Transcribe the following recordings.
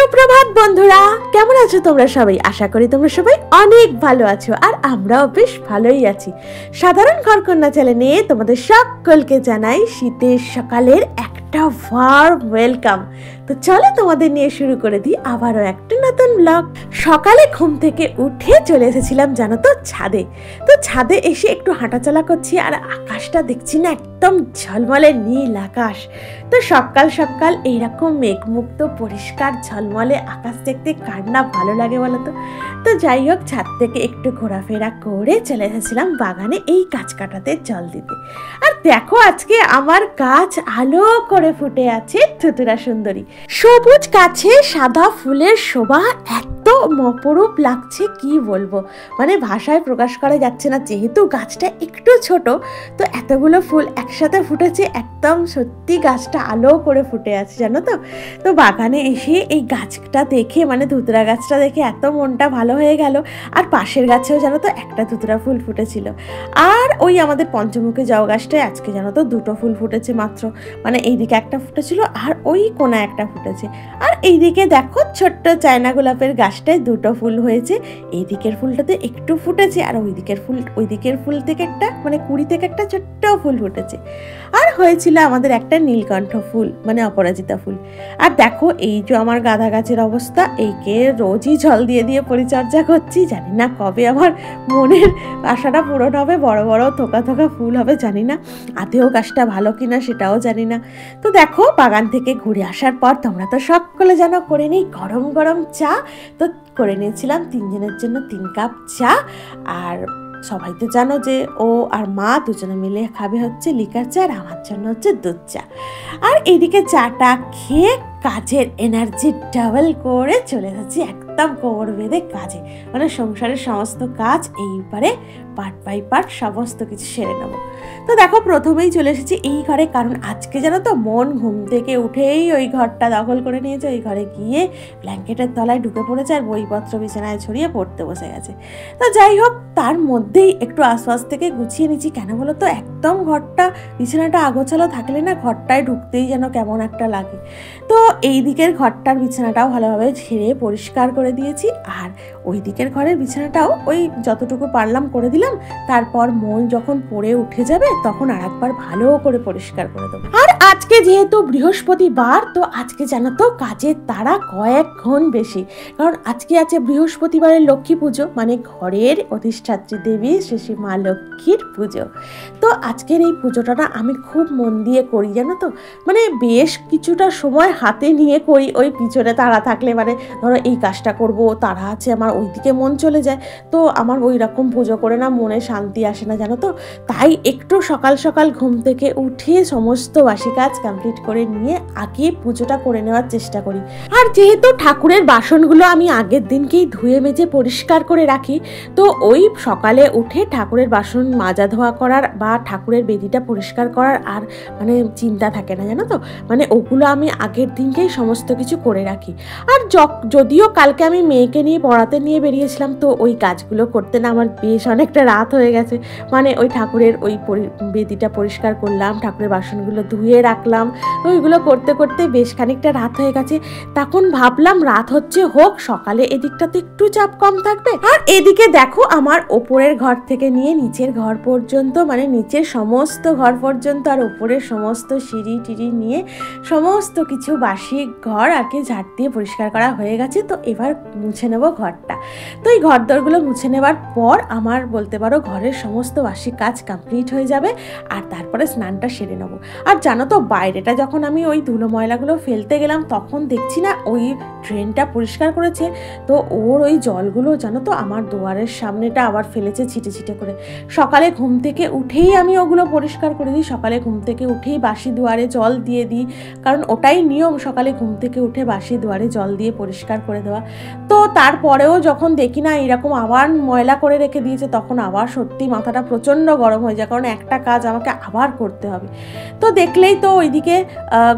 সুপ্রভাত বন্ধুরা, কেমন আছো তোমরা সবাই? আশা করি তোমরা সবাই অনেক ভালো আছো, আর আমরাও বেশ ভালোই আছি। সাধারণ ঘরকন্যা চ্যানেলে তোমাদের সকলকে জানাই শীতের সকালের একটা ওয়ার্ম ওয়েলকাম। তো চলো তোমাদের নিয়ে শুরু করে দিই আবারও একটা নতুন ব্লগ। সকালে ঘুম থেকে উঠে চলে এসেছিলাম জানো তো ছাদে। তো ছাদে এসে একটু হাঁটাচলা করছি, আর আকাশটা দেখছি না একদম ঝলমলে নীল আকাশ। তো সকাল সকাল এইরকম মেঘমুক্ত পরিষ্কার ঝলমলে আকাশ দেখতে কার না ভালো লাগে বলো তো। তো যাই হোক, ছাদ থেকে একটু ঘোরাফেরা করে চলে এসেছিলাম বাগানে এই গাছ কাটাতে জল দিতে। আর দেখো আজকে আমার গাছ আলো করে ফুটে আছে থুতুরা সুন্দরী। সবুজ গাছে সাদা ফুলের শোভা এত অপরূপ লাগছে কি বলবো, মানে ভাষায় প্রকাশ করা যাচ্ছে না। যেহেতু গাছটা একটু ছোট, তো এতগুলো ফুল একসাথে ফুটেছে, একদম সত্যি গাছটা আলো করে ফুটে আছে জানো তো। তো বাগানে এসে এই গাছটা দেখে, মানে ধুতরা গাছটা দেখে এত মনটা ভালো হয়ে গেল। আর পাশের গাছেও জানো তো একটা ধুতরা ফুল ফুটেছিল। আর ওই আমাদের পঞ্চমুখী জবা গাছটায় আজকে জানো তো দুটো ফুল ফুটেছে মাত্র, মানে এইদিকে একটা ফুটেছিল আর ওই কোনায় একটা ফুটেছে। আর এইদিকে দেখো ছোট্ট চায়না গোলাপের গাছটায় দুটো ফুল হয়েছে। এইদিকের ফুলটাতে একটু ফুটেছে, আর ওইদিকের ফুল থেকে একটা, মানে কুড়ি থেকে একটা ছোট্ট ফুল ফুটেছে। আর হয়েছিল আমাদের একটা নীলকণ্ঠ ফুল, মানে অপরাজিতা ফুল। আর দেখো এই যে আমার গাঁদা গাছের অবস্থা, এইকে রোজই জল দিয়ে দিয়ে পরিচর্যা করছি। জানি না কবে আমার মনের আশাটা পূরণ হবে, বড় বড় থোকা থোকা ফুল হবে। জানি না আদেও গাছটা ভালো কিনা সেটাও জানি না। তো দেখো বাগান থেকে ঘুরে আসার পর তোমরা তো সকলে জানো করে নিই গরম গরম চা। তো করে নিয়েছিলাম 3 জনের জন্য 3 কাপ চা। আর সবাই তো জানো যে ও আর মা দুজনে মিলে খাবে হচ্ছে লিকার চা, আর আমার জন্য হচ্ছে দুধ চা। আর এদিকে চাটা খেয়ে কাজের এনার্জি ডাবল করে চলে যাচ্ছি একদম কোমর বেঁধে কাজে, মানে সংসারের সমস্ত কাজ এইবারে পার্ট বাই পার্ট সমস্ত কিছু সেরে নেবো। তো দেখো প্রথমেই চলে এসেছি এই ঘরে, কারণ আজকে জানো তো মন ঘুম থেকে উঠেই ওই ঘরটা দখল করে নিয়েছে। ওই ঘরে গিয়ে ব্ল্যাঙ্কেটের তলায় ঢুকে পড়েছে, আর বইপত্র বিছানায় ছড়িয়ে পড়তে বসে গেছে। তো যাই হোক, তার মধ্যেই একটু আশপাশ থেকে গুছিয়ে নিচ্ছি। কেন বলো তো, একদম ঘরটা বিছানাটা আগোছালো থাকলে না ঘরটায় ঢুকতেই যেন কেমন একটা লাগে। তো এই দিকের ঘরটার বিছানাটাও ভালোভাবে ঝেড়ে পরিষ্কার করে দিয়েছি, আর ওই দিকের ঘরের বিছানাটাও ওই যতটুকু পারলাম করে দিলাম। তারপর মন যখন পড়ে উঠে যাবে তখন আর একবার ভালো করে পরিষ্কার করে দেবো। আর আজকে যেহেতু বৃহস্পতিবার, তো আজকে জানো তো কাজের তাড়া কয়েক গুণ বেশি, কারণ আজকে আছে বৃহস্পতিবারের লক্ষ্মী পুজো, মানে ঘরের অধিষ্ঠাত্রী দেবী শ্রী মা লক্ষ্মীর পুজো। তো আজকের এই পুজোটা না আমি খুব মন দিয়ে করি জানো তো, মানে বেশ কিছুটা সময় হাতে নিয়ে করি। ওই পিছনে তাড়া থাকলে, মানে ধরো এই কাজটা করবো তাড়া আছে আমার, ওইদিকে মন চলে যায়। তো আমার ওই রকম পুজো করে না মনে শান্তি আসে না জানো তো। তাই একটু সকাল সকাল ঘুম থেকে উঠে সমস্ত বাসি কাজ কমপ্লিট করে নিয়ে আগে পুজোটা করে নেওয়ার চেষ্টা করি। আর যেহেতু ঠাকুরের বাসনগুলো আমি আগের দিনকেই ধুয়ে মেজে পরিষ্কার করে রাখি, তো ওই সকালে উঠে ঠাকুরের বাসন মাজা ধোয়া করার বা ঠাকুরের বেদিটা পরিষ্কার করার আর মানে চিন্তা থাকে না জানো তো। মানে ওগুলো আমি আগের দিনকেই সমস্ত কিছু করে রাখি। আর যদিও কালকে আমি মেয়েকে নিয়ে পড়াতে নিয়ে বেরিয়েছিলাম, তো ওই কাজগুলো করতে না আমার বেশ অনেকটা রাত হয়ে গেছে। মানে ওই ঠাকুরের ওই বেদিটা পরিষ্কার করলাম, ঠাকুরের বাসনগুলো ধুয়ে রাখলাম, ওইগুলো করতে করতে বেশ খানিকটা রাত হয়ে গেছে। তখন ভাবলাম রাত হচ্ছে হোক, সকালে এদিকটাতে একটু চাপ কম থাকবে। আর এদিকে দেখো আমার ওপরের ঘর থেকে নিয়ে নিচের ঘর পর্যন্ত, মানে নিচের সমস্ত ঘর পর্যন্ত আর ওপরের সমস্ত সিঁড়ি টিড়ি নিয়ে সমস্ত কিছু বাসি ঘর আর কি ঝাড় দিয়ে পরিষ্কার করা হয়ে গেছে। তো এবার মুছে নেব ঘরটা। তো এই ঘর দরগুলো মুছে নেবার পর আমার বলতে পারো ঘরের সমস্ত বাসি কাজ কমপ্লিট হয়ে যাবে, আর তারপরে স্নানটা সেরে নেবো। আর জানো তো বাইরেটা যখন আমি ওই ধুলো ময়লাগুলো ফেলতে গেলাম, তখন দেখছি না ওই ড্রেনটা পরিষ্কার করেছে, তো ওর ওই জলগুলো জানো তো আমার দুয়ারের সামনেটা আবার ফেলেছে ছিটে ছিটে করে। সকালে ঘুম থেকে উঠেই আমি ওগুলো পরিষ্কার করে দিই। সকালে ঘুম থেকে উঠেই বাসি দুয়ারে জল দিয়ে দিই, কারণ ওটাই নিয়ম, সকালে ঘুম থেকে উঠে বাসি দুয়ারে জল দিয়ে পরিষ্কার করে দেওয়া। তো তারপরেও যখন দেখি না এরকম আবার ময়লা করে রেখে দিয়েছে, তখন আবার সত্যি মাথাটা প্রচণ্ড গরম হয়ে যায়, কারণ একটা কাজ আমাকে আবার করতে হবে। তো দেখলেই তো ওইদিকে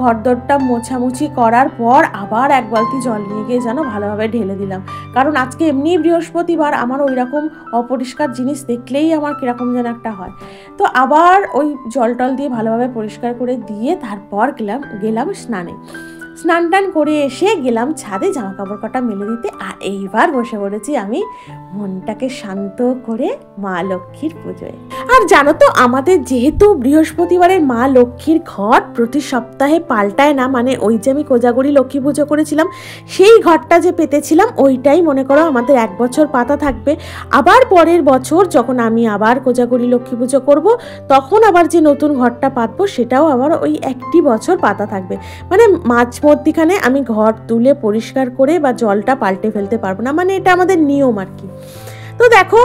ঘরদোরটা মোছামুছি করার পর আবার এক বালতি জল নিয়ে গিয়ে যেন ভালোভাবে ঢেলে দিলাম, কারণ আজকে এমনি বৃহস্পতিবার, আমার ওই রকম অপরিষ্কার জিনিস দেখলেই আমার কিরকম যেন একটা হয়। তো আবার ওই জল টল দিয়ে ভালোভাবে পরিষ্কার করে দিয়ে তারপর গেলাম স্নানে। স্নান টান করে এসে গেলাম ছাদে জামা কাপড় কটা মেলে দিতে। আর এইবার বসে পড়েছি আমি মনটাকে শান্ত করে মা লক্ষ্মীর পুজোয়। আর জানো তো আমাদের যেহেতু বৃহস্পতিবারের মা লক্ষ্মীর ঘট প্রতি সপ্তাহে পাল্টায় না, মানে ওই যে আমি কোজাগরি লক্ষ্মী পুজো করেছিলাম সেই ঘরটা যে পেতেছিলাম ওইটাই মনে করো আমাদের 1 বছর পাতা থাকবে। আবার পরের বছর যখন আমি আবার কোজাগরি লক্ষ্মী পুজো করব তখন আবার যে নতুন ঘরটা পাতবো সেটাও আবার ওই 1টি বছর পাতা থাকবে। মানে মাঝ মধ্যিখানে আমি ঘর তুলে পরিষ্কার করে বা জলটা পাল্টে ফেলতে পারবো না, মানে এটা আমাদের নিয়ম আর কি। তো দেখো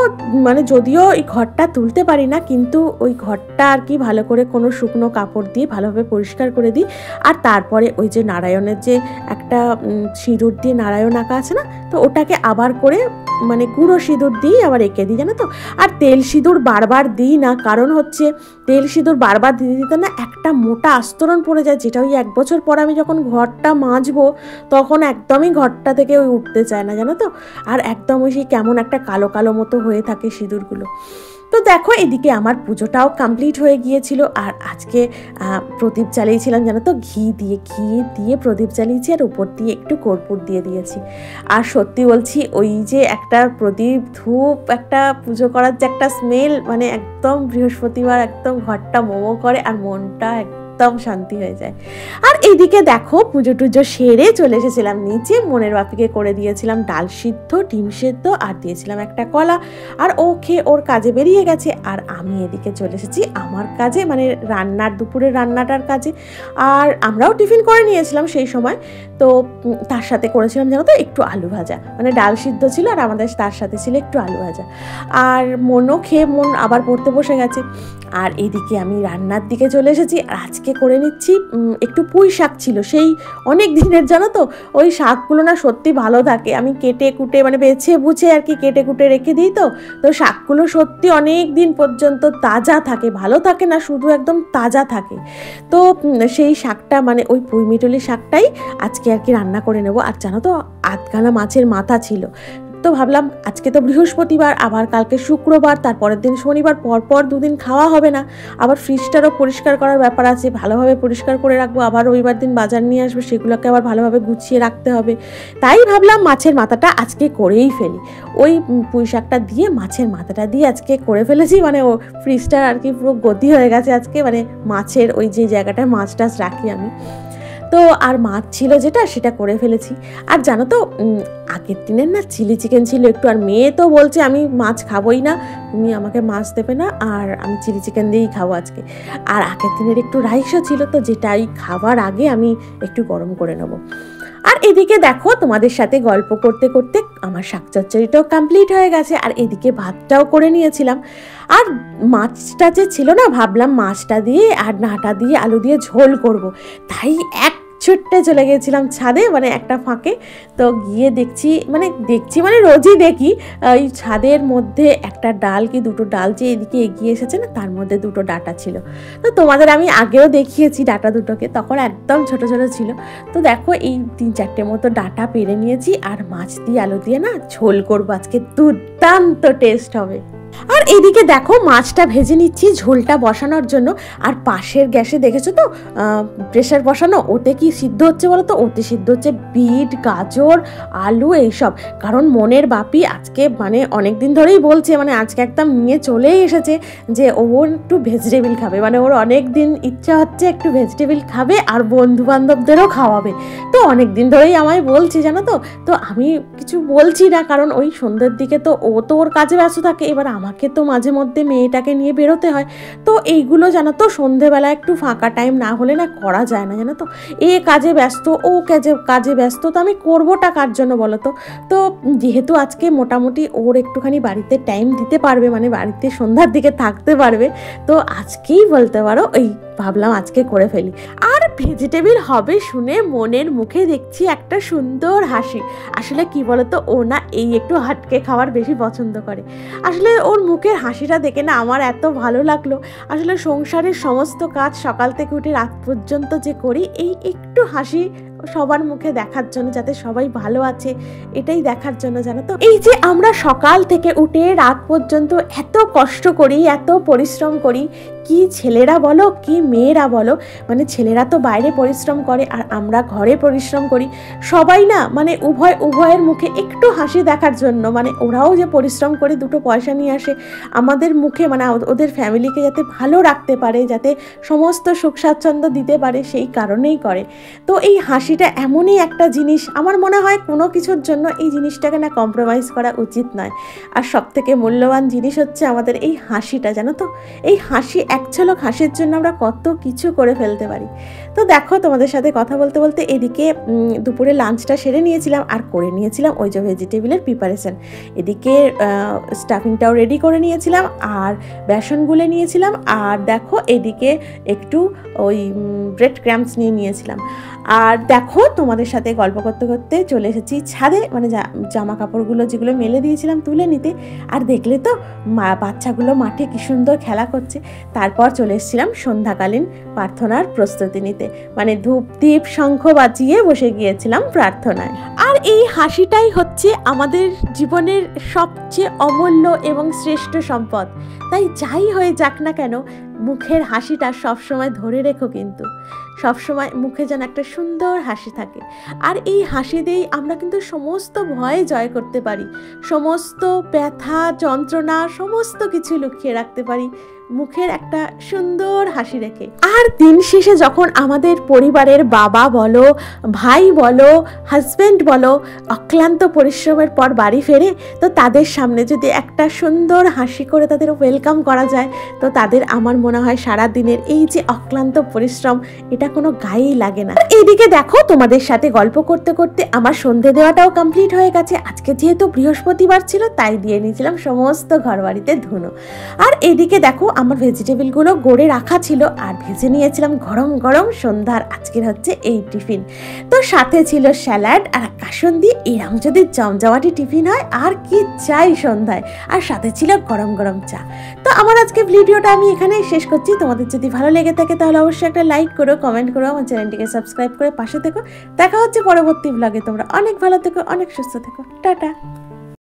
মানে যদিও এই ঘরটা তুলতে পারি না কিন্তু ওই ঘরটা আর কি ভালো করে কোনো শুকনো কাপড় দিয়ে ভালোভাবে পরিষ্কার করে দিই। আর তারপরে ওই যে নারায়ণের যে একটা সিঁদুর দিয়ে নারায়ণ আঁকা আছে না, তো ওটাকে আবার করে মানে গুঁড়ো সিঁদুর দিই আবার এঁকে দিই জানো তো। আর তেল সিঁদুর বারবার দিই না, কারণ হচ্ছে তেল সিঁদুর বারবার দিতে দিতে না একটা মোটা আস্তরণ পড়ে যায়, যেটা ওই 1 বছর পর আমি যখন ঘরটা মাজবো তখন একদমই ঘরটা থেকে ওই উঠতে চায় না জানো তো। আর একদম ওই সেই কেমন একটা কালো কালো মতো হয়ে থাকে সিঁদুরগুলো। তো দেখো এদিকে আমার পুজোটাও কমপ্লিট হয়ে গিয়েছিল। আর আজকে প্রদীপ জ্বালিয়েছিলাম জানো তো, ঘি দিয়ে প্রদীপ জ্বালিয়েছি আর উপর দিয়ে একটু কর্পূর দিয়ে দিয়েছি। আর সত্যি বলছি ওই যে একটা প্রদীপ ধূপ একটা পুজো করার যে একটা স্মেল, মানে একদম বৃহস্পতিবার একদম ঘরটা মোমো করে আর মনটা একদম শান্তি হয়ে যায়। আর এইদিকে দেখো পুজো টুজো সেরে চলে এসেছিলাম নিচে, মনের বাপিকে করে দিয়েছিলাম ডাল সিদ্ধ, ডিম সেদ্ধ আর দিয়েছিলাম একটা কলা। আর ও খেয়ে ওর কাজে বেরিয়ে গেছে আর আমি এদিকে চলে এসেছি আমার কাজে, মানে রান্নার দুপুরের রান্নাটার কাজে। আর আমরাও টিফিন করে নিয়েছিলাম সেই সময়, তো তার সাথে করেছিলাম জানো তো একটু আলু ভাজা, মানে ডাল সিদ্ধ ছিল আর আমাদের তার সাথে ছিল একটু আলু ভাজা। আর মনও খেয়ে মন আবার পড়তে বসে গেছে। আর এদিকে আমি রান্নার দিকে চলে এসেছি। আর আজকে করে নিচ্ছি একটু পুঁই শাক ছিল সেই অনেক দিনের জানো তো, ওই শাকগুলো না সত্যি ভালো থাকে, আমি কেটে কুটে মানে বেছে বুঝে আর কি কেটে কুটে রেখে দিই। তো শাকগুলো সত্যি অনেক দিন পর্যন্ত তাজা থাকে, ভালো থাকে না শুধু একদম তাজা থাকে। তো সেই শাকটা মানে ওই পুঁই মিটলি শাকটাই আজকে আর কি রান্না করে নেব। আর জানো তো আধখানা মাছের মাথা ছিল, তো ভাবলাম আজকে তো বৃহস্পতিবার, আবার কালকে শুক্রবার, তারপরের দিন শনিবার, পরপর 2 দিন খাওয়া হবে না। আবার ফ্রিজটারও পরিষ্কার করার ব্যাপার আছে, ভালোভাবে পরিষ্কার করে রাখবো। আবার রবিবার দিন বাজার নিয়ে আসবো, সেগুলোকে আবার ভালোভাবে গুছিয়ে রাখতে হবে। তাই ভাবলাম মাছের মাথাটা আজকে করেই ফেলি। ওই পুঁই শাকটা দিয়ে মাছের মাথাটা দিয়ে আজকে করে ফেলেছি, মানে ও ফ্রিজটা আর কি পুরো গতি হয়ে গেছে আজকে, মানে মাছের ওই যে জায়গাটায় মাছ টাছ রাখি আমি। তো আর মাছ ছিল যেটা সেটা করে ফেলেছি। আর জানো তো আগের দিনের না চিলি চিকেন ছিল একটু, আর মেয়ে তো বলছে আমি মাছ খাবোই না, তুমি আমাকে মাছ দেবে না, আর আমি চিলি চিকেন দিয়েই খাবো আজকে। আর আগের দিনের একটু রাইসও ছিল, তো যেটা এই খাবার আগে আমি একটু গরম করে নেবো। আর এদিকে দেখো তোমাদের সাথে গল্প করতে করতে আমার শাক চচ্চড়িটাও কমপ্লিট হয়ে গেছে। আর এদিকে ভাতটাও করে নিয়েছিলাম। আর মাছটা যে ছিল না, ভাবলাম মাছটা দিয়ে আর ডাঁটা দিয়ে আলু দিয়ে ঝোল করব। তাই এক ছুট্টে চলে গিয়েছিলাম ছাদে, মানে একটা ফাঁকে। তো গিয়ে দেখছি মানে রোজই দেখি ওই ছাদের মধ্যে একটা ডাল কি 2টো ডাল যে এদিকে এগিয়ে এসেছে না, তার মধ্যে 2টো ডাঁটা ছিল। তো তোমাদের আমি আগেও দেখিয়েছি ডাঁটা দুটোকে, তখন একদম ছোট ছোট ছিল। তো দেখো এই 3-4টে মতো ডাঁটা পেরে নিয়েছি, আর মাছ দিয়ে আলু দিয়ে না ঝোল করবো আজকে, দুর্দান্ত টেস্ট হবে। আর এদিকে দেখো মাছটা ভেজে নিচ্ছি ঝোলটা বসানোর জন্য। আর পাশের গ্যাসে দেখেছো তো প্রেসার বসানো, ওতে কি সিদ্ধ হচ্ছে বলো তো, ওতে সিদ্ধ হচ্ছে বিট, গাজর, আলু এইসব। কারণ মনের বাপি আজকে মানে অনেক দিন ধরেই বলছে, মানে আজকে একদম নিয়ে চলেই এসেছে যে ও একটু ভেজিটেবিল খাবে, মানে ওর অনেক দিন ইচ্ছা হচ্ছে একটু ভেজিটেবিল খাবে আর বন্ধু বান্ধবদেরও খাওয়াবে। তো অনেক দিন ধরেই আমায় বলছে জানো তো। তো আমি কিছু বলছি না, কারণ ওই সন্ধ্যের দিকে তো ও তো ওর কাজে ব্যস্ত থাকে, এবার আমাকে তো মাঝে মধ্যে মেয়েটাকে নিয়ে বেরোতে হয়। তো এইগুলো জানো তো সন্ধেবেলা একটু ফাঁকা টাইম না হলে না করা যায় না জানো তো। এ কাজে ব্যস্ত, ও কাজে ব্যস্ত, তো আমি করবোটা কার জন্য বলো তো। তো যেহেতু আজকে মোটামুটি ওর একটুখানি বাড়িতে টাইম দিতে পারবে, মানে বাড়িতে সন্ধ্যার দিকে থাকতে পারবে, তো আজকেই বলতে পারো ওই ভাবলাম আজকে করে ফেলি। আর ভেজিটেবিল হবে শুনে মনের মুখে দেখছি একটা সুন্দর হাসি। আসলে কি বলতো, ও না এই একটু হাটকে খাবার বেশি পছন্দ করে। আসলে ওর মুখের হাসিটা দেখে না আমার এত ভালো লাগলো। আসলে সংসারের সমস্ত কাজ সকাল থেকে উঠে রাত পর্যন্ত যে করি, এই একটু হাসি সবার মুখে দেখার জন্য, যাতে সবাই ভালো আছে এটাই দেখার জন্য, জানো তো। এই যে আমরা সকাল থেকে উঠে রাত পর্যন্ত এত কষ্ট করি, এত পরিশ্রম করি, কি ছেলেরা বলো কি মেয়েরা বলো, মানে ছেলেরা তো বাইরে পরিশ্রম করে আর আমরা ঘরে পরিশ্রম করি, সবাই না মানে উভয়ের মুখে একটু হাসি দেখার জন্য, মানে ওরাও যে পরিশ্রম করে দুটো পয়সা নিয়ে আসে আমাদের মুখে, মানে ওদের ফ্যামিলিকে যাতে ভালো রাখতে পারে, যাতে সমস্ত সুখ স্বাচ্ছন্দ্য দিতে পারে, সেই কারণেই করে। তো এই হাসিটা এমনই একটা জিনিস, আমার মনে হয় কোনো কিছুর জন্য এই জিনিসটাকে না কম্প্রোমাইজ করা উচিত নয়। আর সব থেকে মূল্যবান জিনিস হচ্ছে আমাদের এই হাসিটা, জানো তো। এই হাসি, এক ঝলক হাসির জন্য আমরা কত কিছু করে ফেলতে পারি। তো দেখো, তোমাদের সাথে কথা বলতে বলতে এদিকে দুপুরে লাঞ্চটা সেরে নিয়েছিলাম আর করে নিয়েছিলাম ওই যে ভেজিটেবিলের প্রিপারেশন। এদিকে স্টাফিংটাও রেডি করে নিয়েছিলাম আর বেসন গুলে নিয়েছিলাম, আর দেখো এদিকে একটু ওই ব্রেড ক্রাম্পস নিয়ে নিয়েছিলাম। আর দেখো, তোমাদের সাথে গল্প করতে করতে চলে এসেছি ছাদে, মানে জামা কাপড়গুলো যেগুলো মেলে দিয়েছিলাম তুলে নিতে। আর দেখলে তো বাচ্চাগুলো মাঠে কি সুন্দর খেলা করছে। তারপর চলে এসেছিলাম সন্ধ্যাকালীন প্রার্থনার প্রস্তুতি নিতে, মানে ধূপ দীপ শঙ্খ বাজিয়ে বসে গিয়েছিলাম প্রার্থনায়। আর এই হাসিটাই হচ্ছে আমাদের জীবনের সবচেয়ে অমূল্য এবং শ্রেষ্ঠ সম্পদ। তাই যাই হয়ে যাক না কেন, মুখের হাসিটা সবসময় ধরে রেখো, কিন্তু সবসময় মুখে যেন একটা সুন্দর হাসি থাকে। আর এই হাসি দিয়েই আমরা কিন্তু সমস্ত ভয় জয় করতে পারি, সমস্ত ব্যথা যন্ত্রণা সমস্ত কিছু লুকিয়ে রাখতে পারি মুখের একটা সুন্দর হাসি রেখে। আর দিন শেষে যখন আমাদের পরিবারের বাবা বলো, ভাই বলো, হাজব্যান্ড বলো অক্লান্ত পরিশ্রমের পর বাড়ি ফেরে, তো তাদের সামনে যদি একটা সুন্দর হাসি করে তাদের ওয়েলকাম করা যায়, তো তাদের আমার মনে হয় সারা দিনের এই যে অক্লান্ত পরিশ্রম এটা কোনো গায়েই লাগে না। এইদিকে দেখো, তোমাদের সাথে গল্প করতে করতে আমার সন্ধে দেওয়াটাও কমপ্লিট হয়ে গেছে। আজকে যেহেতু বৃহস্পতিবার ছিল তাই দিয়ে নিয়েছিলাম সমস্ত ঘরবাড়িতে ধুনো। আর এদিকে দেখো, আমার ভেজিটেবিলগুলো গড়ে রাখা ছিল আর ভেজে নিয়েছিলাম গরম গরম সন্ধ্যার আজকের হচ্ছে এই টিফিন। তো সাথে ছিল স্যালাড আর কাসুন্দি। এরকম যদি জমজমাটি টিফিন হয় আর কি চাই সন্ধ্যায়। আর সাথে ছিল গরম গরম চা। তো আমার আজকে ভিডিওটা আমি এখানেই শেষ করছি। তোমাদের যদি ভালো লেগে থাকে তাহলে অবশ্যই একটা লাইক করো, কমেন্ট করো, আমার চ্যানেলটিকে সাবস্ক্রাইব করে পাশে থেকো। দেখা হচ্ছে পরবর্তী ব্লগে। তোমরা অনেক ভালো থেকো, অনেক সুস্থ থেকো। টাটা।